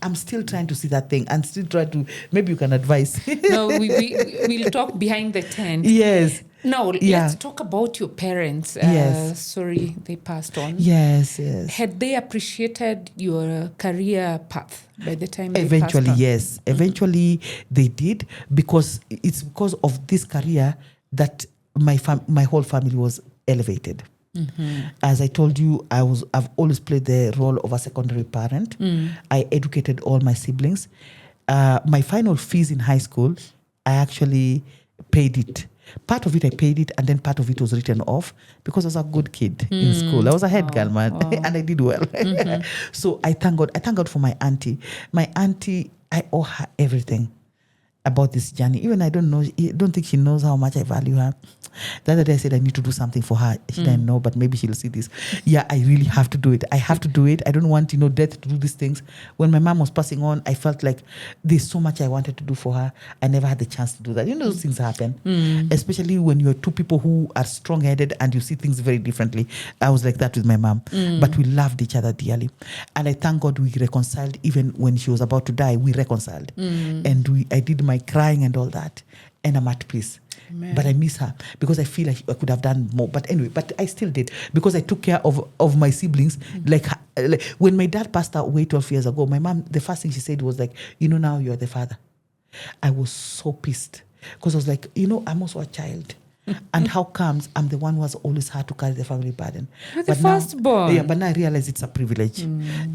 I'm still trying to see that thing and still try to, maybe you can advise. No, we'll talk behind the tent. Yes. No, let's talk about your parents. Yes. Sorry, they passed on. Yes. Had they appreciated your career path by the time they Eventually, passed on? yes. Eventually, they did, because it's because of this career that my whole family was elevated. As I told you, I've always played the role of a secondary parent. I educated all my siblings. My final fees in high school, I actually paid it. Part of it I paid it, and then part of it was written off because I was a good kid in school. I was a head girl, man, and I did well. So I thank God. I thank God for my auntie. My auntie, I owe her everything about this journey. Even I don't think she knows how much I value her. The other day I said I need to do something for her. She didn't know, but maybe she'll see this. Yeah, I really have to do it. I have to do it. I don't want, death to do these things. When my mom was passing on, I felt like there's so much I wanted to do for her. I never had the chance to do that. Those things happen. Especially when you're two people who are strong-headed and you see things very differently. I was like that with my mom. But we loved each other dearly. And I thank God we reconciled. Even when she was about to die, we reconciled. And I did my crying and all that. And I'm at peace. Amen. But I miss her because I feel like I could have done more. But anyway, I still did because I took care of my siblings. Like when my dad passed away 12 years ago, my mom, the first thing she said was like, now you're the father. I was so pissed because I was like, I'm also a child. And how comes I'm the one who has always had to carry the family burden? You're the firstborn. Yeah, but now I realize it's a privilege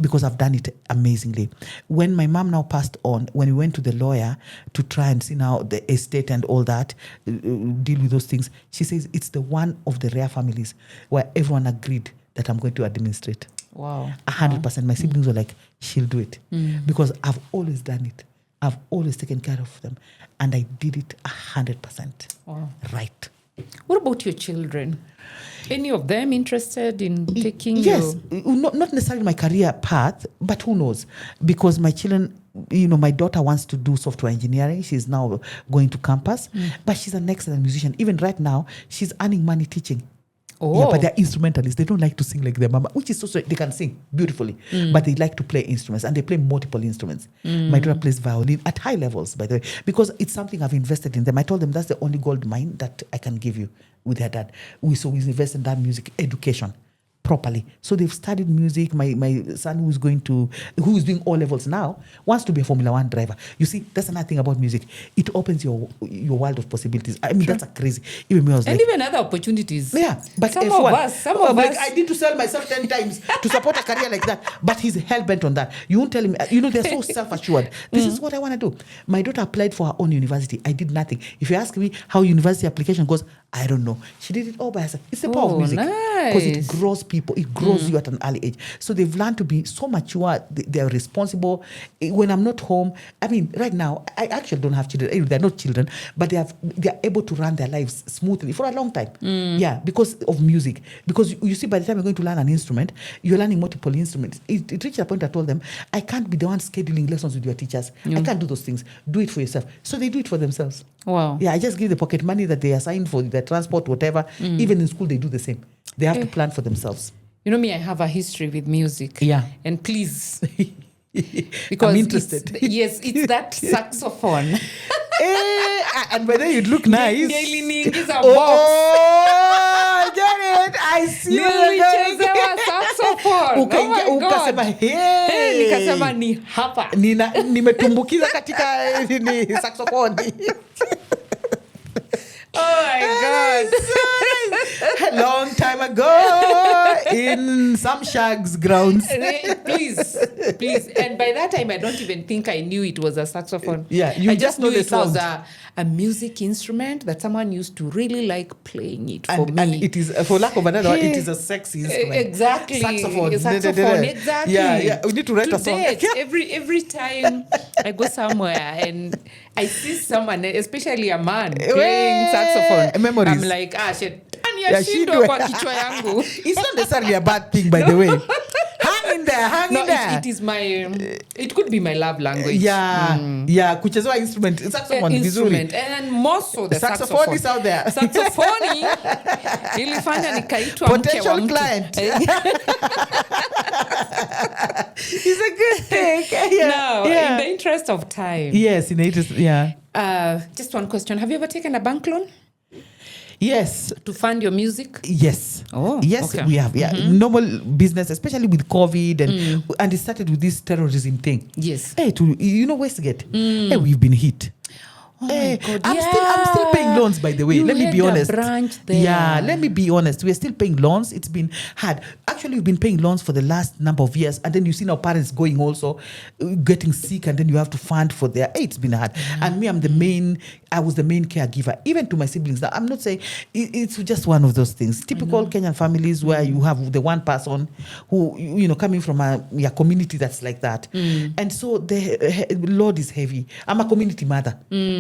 because I've done it amazingly. When my mom now passed on, when we went to the lawyer to try and see now the estate and all that, deal with those things, she says it's the one of the rare families where everyone agreed that I'm going to administrate. Wow. 100%. My siblings were like, she'll do it. Because I've always done it. I've always taken care of them. And I did it 100%. Wow. Right. What about your children? Any of them interested in taking Yes, not necessarily my career path, but who knows? Because my children, my daughter wants to do software engineering. She's now going to campus, but she's an excellent musician. Even right now, she's earning money teaching. Oh. Yeah, but they're instrumentalists. They don't like to sing like their mama, which is so they can sing beautifully, but they like to play instruments, and they play multiple instruments. My daughter plays violin at high levels, by the way, because it's something I've invested in them. I told them that's the only gold mine that I can give you with her dad. So we invest in that music education properly. So they've studied music. My son who is doing O levels now wants to be a Formula One driver. You see, that's another thing about music. It opens your world of possibilities. I mean, that's a crazy. Even me, I was and like, even other opportunities. yeah, but some F1, of us, like, I need to sell myself 10 times to support a career like that. But he's hell bent on that. You won't tell him. They're so self-assured. This is what I want to do. My daughter applied for her own university. I did nothing. If you ask me how university application goes, I don't know. She did it all by herself. It's the power of music. Because it grows people. It grows you at an early age. So they've learned to be so mature. They're responsible. When I'm not home, I mean, right now, I actually don't have children. They're not children, but they're able to run their lives smoothly for a long time. Yeah, because of music. Because you see, by the time you're going to learn an instrument, you're learning multiple instruments. It reached a point I told them, I can't be the one scheduling lessons with your teachers. I can't do those things. Do it for yourself. So they do it for themselves. Wow. Yeah, I just give the pocket money that they assign for their transport, whatever. Even in school, they do the same. They have to plan for themselves. You know me, I have a history with music. Yeah. And please, because I'm interested. It's that saxophone. And by then you'd look nice. Is a box. Oh, get it. I see Nilichezewa saxophone. Oh my God. Ukasema, hey. Nikasema ni hapa. Nimetumbukiza katika saxophone. Oh my God. A long time ago in some shag's grounds. Please. And by that time, I don't even think I knew it was a saxophone. Yeah, you I just knew know the it was sound. a music instrument that someone used to really like playing it for me. And it is, for lack of another word, it is a sexy instrument. Exactly. Saxophone. Exactly. Yeah. We need to write a song. Every time I go somewhere and I see someone, especially a man, playing saxophone, memories. I'm like, shetani yashindwe kwa kichwa yangu. It's not necessarily a bad thing, by the way. Hang in there. It is my, it could be my love language. Yeah, kuchezewa instrument. Saxophone vizuri. And more so the saxophone is out there. Saxophone ilifanya nikaitwa mke wa mtu. Potential client. It's a good thing. Now, in the interest of time. Yes, in the interest, yeah. Just one question. Have you ever taken a bank loan? Yes. To fund your music? Yes. Oh, yes, okay. we have. Yeah, normal business, especially with COVID and it started with this terrorism thing. Yes. Hey, Westgate. Hey, we've been hit. Oh my God. I'm still paying loans, by the way. Let me be honest. Branch there. Yeah, let me be honest. We're still paying loans. It's been hard. Actually, we've been paying loans for the last number of years. And then you see our parents going also, getting sick, and then you have to fund for their. It's been hard. And me, I was the main caregiver, even to my siblings. Now, I'm not saying it's just one of those things. Typical Kenyan families where you have the one person who, coming from a community that's like that. And so the load is heavy. I'm a community mother.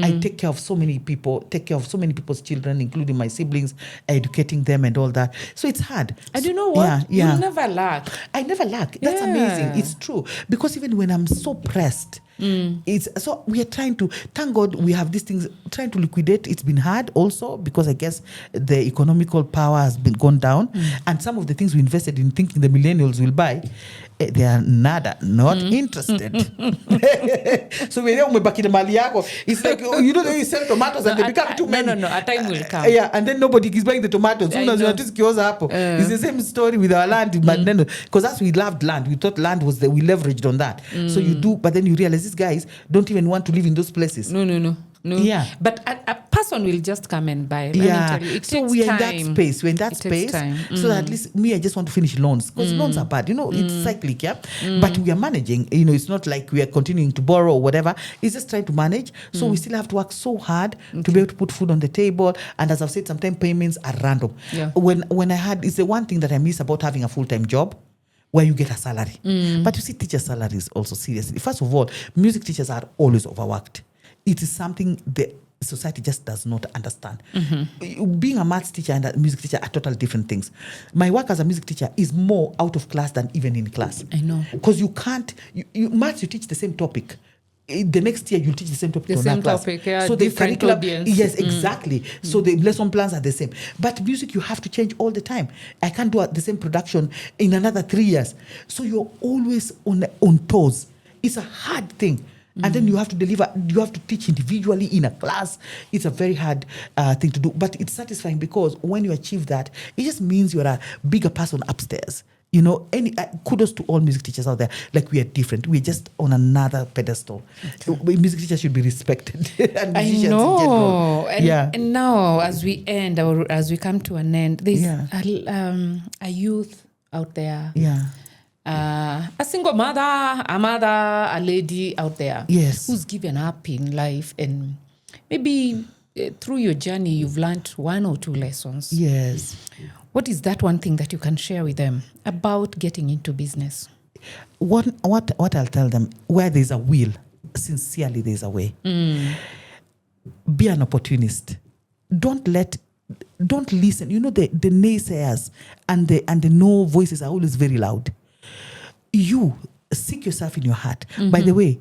I take care of so many people, take care of so many people's children, including my siblings, educating them and all that. So it's hard. And you know what? Yeah. You never lack. I never lack. That's amazing. It's true. Because even when I'm so pressed, it's so we are trying to, thank God we have these things, trying to liquidate. It's been hard also because I guess the economical power has been gone down. And some of the things we invested in thinking the millennials will buy, they are not interested. So when umebaki na mali yako, it's like you sell tomatoes and they become too many. No, a time will come. Yeah, and then nobody is buying the tomatoes. It's the same story with our land, but then because as we loved land, we thought land was we leveraged on that. So you do, but then you realize these guys don't even want to live in those places. No. Yeah. But a person will just come and buy. Let me tell you, it so takes we're time. in that space. We're in that It space. takes time. So at least me, I just want to finish loans. Because loans are bad. It's cyclic, yeah? But we are managing. It's not like we are continuing to borrow or whatever. It's just trying to manage. So we still have to work so hard to be able to put food on the table. And as I've said, sometimes payments are random. Yeah. When I had, it's the one thing that I miss about having a full-time job. where you get a salary. But you see, teacher salaries also, seriously. First of all, music teachers are always overworked. It is something the society just does not understand. Being a maths teacher and a music teacher are totally different things. My work as a music teacher is more out of class than even in class. I know. Because you can't, maths, you teach the same topic. The next year you'll teach the same topic The to same another class. topic, yeah, so the different curriculum, audience. yes, exactly. So the lesson plans are the same. But music, you have to change all the time. I can't do the same production in another 3 years. So you're always on toes. It's a hard thing. And then you have to deliver, you have to teach individually in a class. It's a very hard thing to do. But it's satisfying because when you achieve that, it just means you're a bigger person upstairs. You know, kudos to all music teachers out there. Like, we are different. We're just on another pedestal. Okay. Music teachers should be respected. And I musicians know. in general. And now, as we end, or as we come to an end, there's a youth out there. Yeah. A single mother, a lady out there. Yes. Who's given up in life, and maybe through your journey, you've learned 1 or 2 lessons. Yes. What is that one thing that you can share with them about getting into business? What I'll tell them, where there's a will, sincerely there's a way. Be an opportunist. Don't listen. You know, the naysayers and the no voices are always very loud. You seek yourself in your heart. By the way,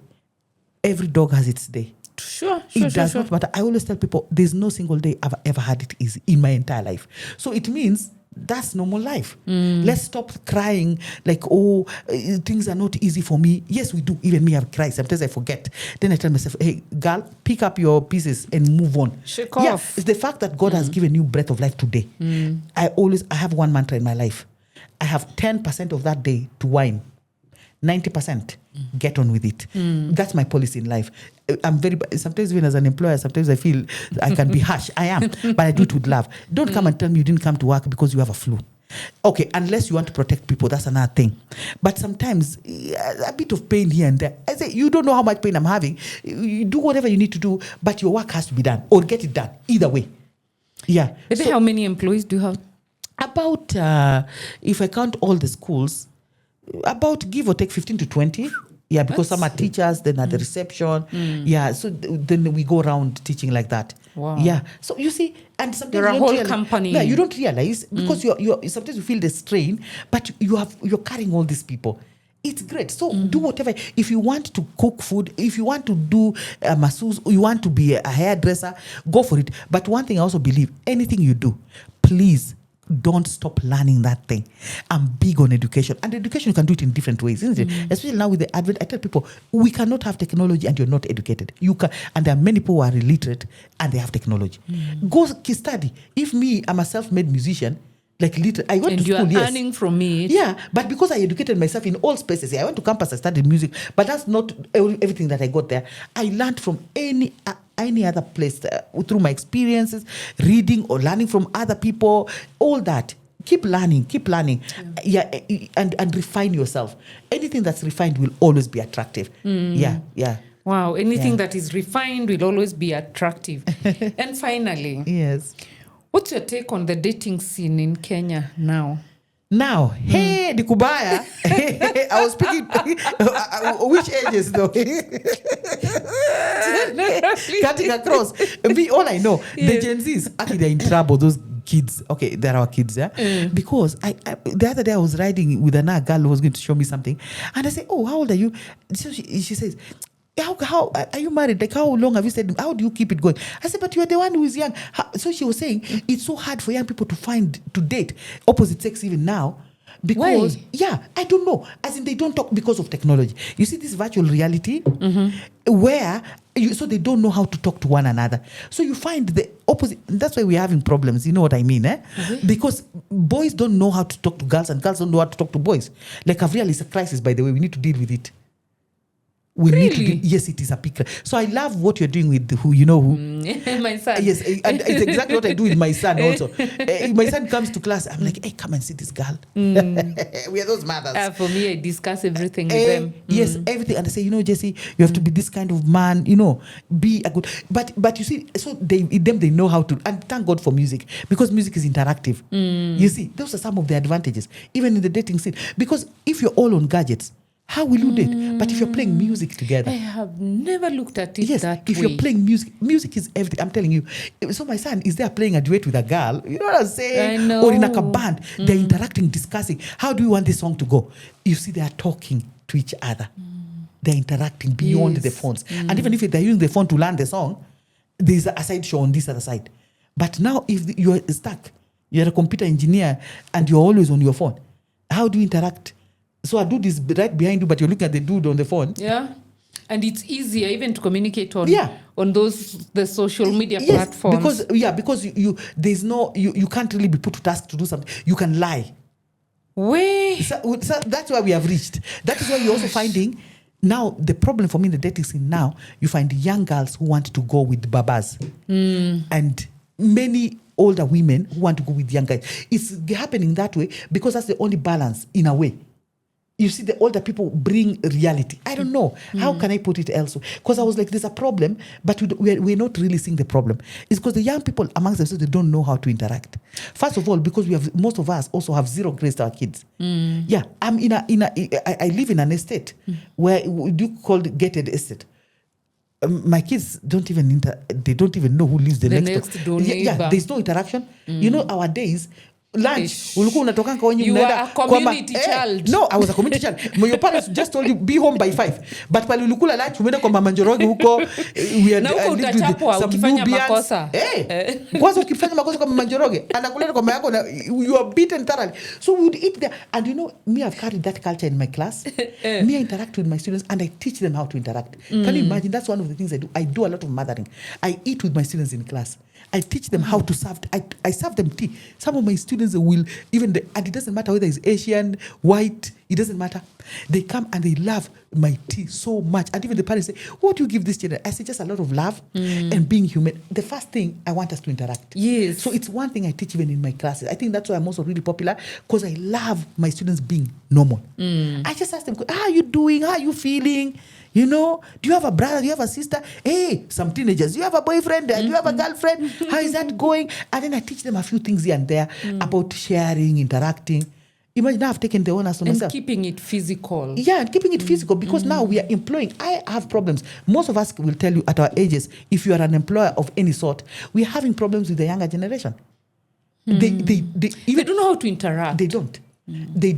every dog has its day. Sure. It does not matter. I always tell people, there's no single day I've ever had it easy in my entire life. So it means that's normal life. Let's stop crying like, things are not easy for me. Yes, we do. Even me, I cry. Sometimes I forget. Then I tell myself, hey, girl, pick up your pieces and move on. Shake off. It's the fact that God has given you breath of life today. I have one mantra in my life. I have 10% of that day to whine. 90%, get on with it. That's my policy in life. Sometimes even as an employer, sometimes I feel I can be harsh. I am, but I do it with love. Don't come and tell me you didn't come to work because you have a flu. Okay, unless you want to protect people, that's another thing. But sometimes a bit of pain here and there. I say, you don't know how much pain I'm having. You do whatever you need to do, but your work has to be done or get it done. Either way. Yeah. So, how many employees do you have? About, if I count all the schools, about give or take 15 to 20. Yeah, because some are teachers, then at the reception. Yeah, so then we go around teaching like that. Wow. Yeah, so you see, and sometimes you're a whole company. Yeah, you don't realize because you're sometimes you feel the strain, but you're carrying all these people. It's great. So do whatever. If you want to cook food, if you want to do a masseuse, you want to be a hairdresser, go for it. But one thing I also believe, anything you do, please don't stop learning that thing. I'm big on education. And education, you can do it in different ways, isn't it? Especially now with the advent, I tell people, we cannot have technology and you're not educated. You can, and there are many people who are illiterate and they have technology. Go study. If I'm a self-made musician, like literally, I went to school, and you're earning from it. Yeah, but because I educated myself in all spaces, I went to campus, I studied music, but that's not everything that I got there. I learned from any other place through my experiences, reading or learning from other people, all that. Keep learning. Yeah, and refine yourself. Anything that's refined will always be attractive. Yeah. Wow, anything that is refined will always be attractive. And finally, yes. What's your take on the dating scene in Kenya now? Hey, the kubaya. I was speaking, which ages though? Cutting across. All I know, the Gen Zs, actually they're in trouble, those kids. Okay, they're our kids, yeah? Because I the other day I was riding with another girl who was going to show me something. And I said, oh, how old are you? So she says, how are you married? Like, how long have you stayed? How do you keep it going? I said, but you are the one who is young. So she was saying, it's so hard for young people to date opposite sex even now. Because, I don't know. As in, they don't talk because of technology. You see this virtual reality where, so they don't know how to talk to one another. So you find the opposite. That's why we're having problems. You know what I mean, Because boys don't know how to talk to girls and girls don't know how to talk to boys. Like, Avriel is a crisis, by the way. We need to deal with it. We need to yes, it is a big. So I love what you're doing with who. My son. Yes, and it's exactly what I do with my son also. My son comes to class, I'm like, hey, come and see this girl. We are those mothers. For me, I discuss everything with them. Yes, everything. And I say, Jesse, you have to be this kind of man, be a good. But you see, so they know how to, and thank God for music, because music is interactive. You see, those are some of the advantages, even in the dating scene. Because if you're all on gadgets, how will you date? But if you're playing music together. I have never looked at it that if way. you're playing music is everything. I'm telling you. So my son is there playing a duet with a girl. You know what I'm saying? I know. Or in a band. They're interacting, discussing. How do you want this song to go? You see, they are talking to each other. They're interacting beyond the phones. And even if they're using the phone to learn the song, there's a side show on this other side. But now if you're stuck, you're a computer engineer and you're always on your phone, how do you interact? So I do this right behind you, but you're looking at the dude on the phone. Yeah. And it's easier even to communicate on the social media platforms. Because there's no you can't really be put to task to do something. You can lie. So that's why we have reached. That is why you're also finding now the problem for me in the dating scene now, you find young girls who want to go with babas. And many older women who want to go with young guys. It's happening that way because that's the only balance in a way. You see, the older people bring reality. I don't know. How can I put it elsewhere? Because I was like, there's a problem, but we're not really seeing the problem. It's because the young people amongst themselves, they don't know how to interact. First of all, because most of us also have zero grace to our kids. Yeah, I'm I live in an estate where you call it gated estate. My kids don't even they don't even know who lives the next door. Yeah, there's no interaction. You know, our days, lunch, ulikuwa unatoka kwa you are a community child. No, I was a community child. Your parents just told you be home by 5. But pale ulikula lunch umeenda kwa mama Njoroge huko, we had utachapwa ukifanya makosa. Kwanza ukifanya makosa kwa mama Njoroge anakuleta kwa mama yako na you are beaten thoroughly. So we would eat there, and me, I've carried that culture in my class. Me, I interact with my students and I teach them how to interact. Can you imagine? That's one of the things I do. I do a lot of mothering. I eat with my students in class. I teach them how to serve. I serve them tea. Some of my students will and it doesn't matter whether it's Asian, white, it doesn't matter. They come and they love my tea so much. And even the parents say, what do you give this children? I say just a lot of love and being human. The first thing, I want us to interact. Yes. So it's one thing I teach even in my classes. I think that's why I'm also really popular, because I love my students being normal. I just ask them, how are you doing? How are you feeling? Do you have a brother? Do you have a sister? Hey, some teenagers, do you have a boyfriend? Do you have a girlfriend? How is that going? And then I teach them a few things here and there about sharing, interacting. Imagine now I've taken the onus on myself. And keeping it physical. Yeah, and keeping it physical, because now we are employing. I have problems. Most of us will tell you at our ages, if you are an employer of any sort, we're having problems with the younger generation. They don't know how to interact. They don't. They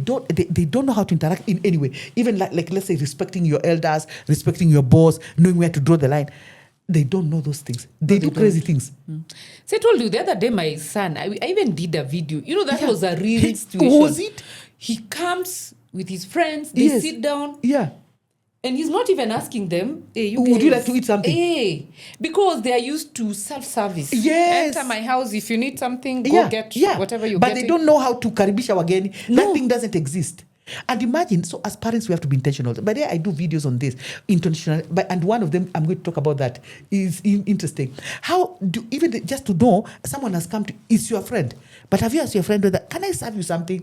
don't know how to interact in any way. Even like let's say respecting your elders, respecting your boss, knowing where to draw the line. They don't know those things. They do crazy things. So I told you the other day, my son, I even did a video. That was a real situation. Was it? He comes with his friends, they sit down. Yeah. And he's not even asking them, hey, would you like to eat something? Hey, because they are used to self-service. Yes. Enter my house. If you need something, go get whatever you get. But they don't know how to karibisha wageni. No. That thing doesn't exist. And imagine, so as parents, we have to be intentional. But I do videos on this, intentional. And one of them, I'm going to talk about that, is interesting. How do, even just to know, someone has come to, is your friend. But have you asked your friend whether, can I serve you something?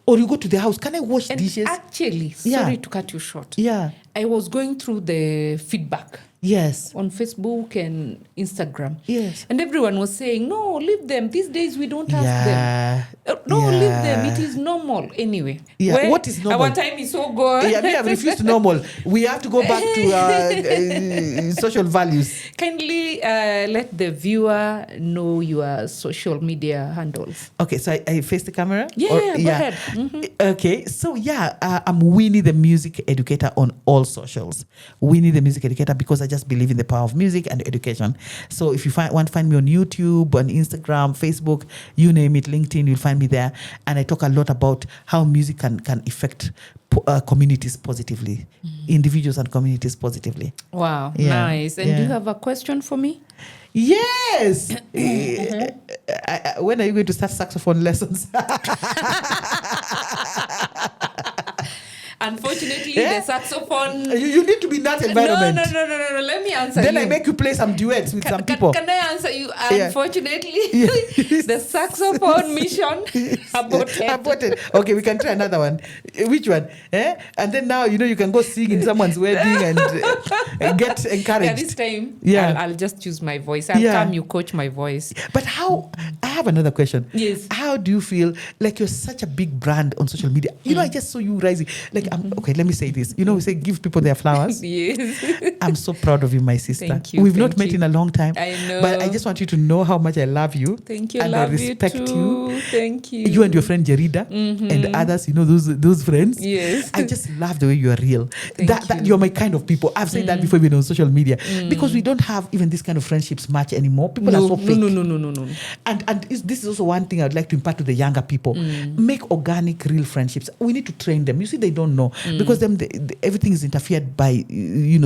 Or you go to the house, can I wash dishes? Actually, sorry to cut you short. Yeah. I was going through the feedback. Yes. On Facebook and Instagram. Yes. And everyone was saying, no, leave them. These days we don't ask them. No, leave them. It is normal. Anyway. Yeah. What is normal? Our time is so gone. Yeah, I've refused normal. We have to go back to social values. Kindly let the viewer know your social media handles. Okay, so I face the camera? Yeah, go ahead. Mm-hmm. Okay, so I'm Winnie the Music Educator on all socials. Winnie the Music Educator, because I just believe in the power of music and education. So if you want to find me on YouTube, on Instagram, Facebook, you name it, LinkedIn, you'll find me there. And I talk a lot about how music can affect communities positively, individuals and communities positively. Wow, nice. And do you have a question for me? Yes. When are you going to start saxophone lessons? Unfortunately, unfortunately, the saxophone. You need to be in that environment. No. Let me answer Then you. I make you play some duets with some people. Can I answer you? Yeah. Unfortunately, the saxophone mission aborted. Okay, we can try another one. Which one? And then now, you can go sing in someone's wedding and get encouraged. Yeah, this time, I'll just choose my voice. I'll come, you coach my voice. But how, I have another question. Yes. How do you feel like you're such a big brand on social media? I just saw you rising. Like, okay, let me say this. We say give people their flowers. Yes. I'm so proud of you, my sister. Thank you. We've not met in a long time. I know. But I just want you to know how much I love you. Thank you. And love I respect you. Thank you. You and your friend Jerida and others, those friends. Yes. I just love the way you are real. Thank you. You're my kind of people. I've said that before, even on social media. Because we don't have even this kind of friendships much anymore. People are so fake. No. And this is also one thing I'd like to impart to the younger people. Make organic, real friendships. We need to train them. You see, they don't know. Because everything is interfered by,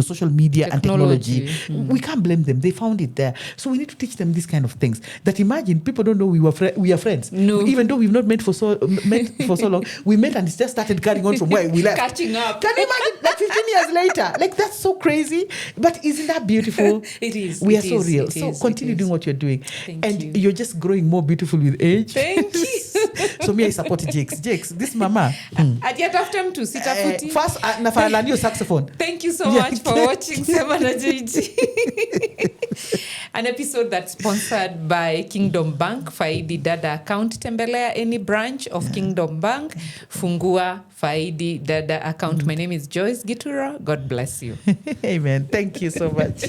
social media and technology. We can't blame them. They found it there. So we need to teach them these kind of things. That imagine, people don't know we are friends. No. Even though we've not met for so long, we met and it just started carrying on from where we left. Catching up. Can you imagine, like 15 years later? Like, that's so crazy. But isn't that beautiful? It is. We are so real. So continue doing what you're doing. Thank you. You're just growing more beautiful with age. Thank you. So me, I support Jakes. This mama. Ajatafuta mtu sitafuti. First, nafala new saxophone. Thank you so much for watching Sema na JG. An episode that's sponsored by Kingdom Bank. Faidi Dada account. Tembelea any branch of Kingdom Bank. Fungua Faidi Dada account. My name is Joyce Gitura. God bless you. Amen. Thank you so much.